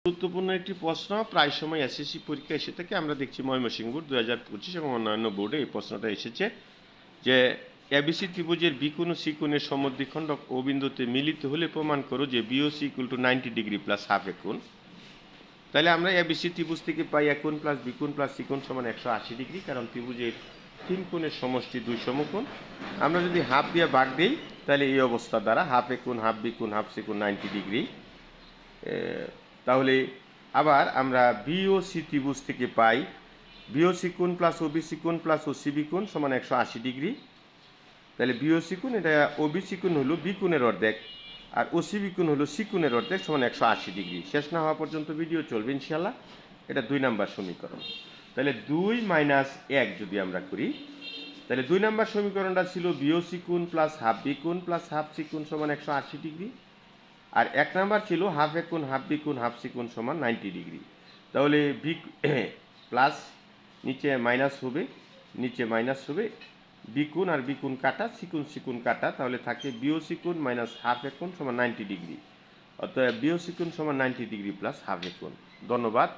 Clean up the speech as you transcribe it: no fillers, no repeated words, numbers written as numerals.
গুরুত্বপূর্ণ একটি প্রশ্ন প্রায় সময় এসএসসি পরীক্ষা এসে থাকে। আমরা দেখছি ময়মনসিংহ বোর্ড 2025 এবং অন্যান্য বোর্ডে এই প্রশ্নটা এসেছে যে এবিসি ত্রিভুজের বি কোণ ও সি কোণের সমদ্বিখণ্ডক ও বিন্দুতে মিলিত হলে প্রমাণ করো যে B O C equal to 90 degree plus half A কোণ। তাহলে আমরা এবিসি ত্রিভুজ থেকে পাই এ কোণ প্লাস বি কোণ প্লাস সি কোণ সমান 180 ডিগ্রি, কারণ ত্রিভুজের তিন কোণের সমষ্টি 2 সমকোণ। আমরা যদি হাফ দিয়ে ভাগ দিই তাহলে এই অবস্থা দ্বারা হাফ এ কোণ হাফ বি কোণ হাফ সি কোণ 90 ডিগ্রি। তাহলে আবার আমরা বিওসি ত্রিভুজ থেকে পাই বিওসি কোণ প্লাস ওবিসি কোণ প্লাস ওসিবি কোণ সমান 180 ডিগ্রি। তাহলে বিওসি কোণ এটা ওবিসি কোণ হলো বি কোণের অর্ধেক, আর ওসিবি কোণ হলো সি কোণের অর্ধেক সমান 180 ডিগ্রি। শেষ না হওয়া পর্যন্ত ভিডিও চলবে ইনশাল্লাহ। এটা 2 নাম্বার সমীকরণ। তাহলে 2 মাইনাস 1 যদি আমরা করি তাহলে 2 নাম্বার সমীকরণটা ছিল বিওসি কোণ প্লাস হাফ বি কোণ প্লাস হাফ সি কোণ সমান 180 ডিগ্রি, আর 1 নাম্বার ছিল হাফ এ কোণ হাফ বি কোণ হাফ সি কোণ সমান 90 ডিগ্রি। তাহলে বি প্লাস নিচে মাইনাস হবে, নিচে মাইনাস হবে, বি কোণ আর বি কোণ কাটা, সি কোণ কাটা, তাহলে থাকে বিওসি কোণ মাইনাস হাফ এ কোণ সমান 90 ডিগ্রি। অতএব বিওসি কোণ সমান 90 ডিগ্রি প্লাস হাফ এ কোণ। ধন্যবাদ।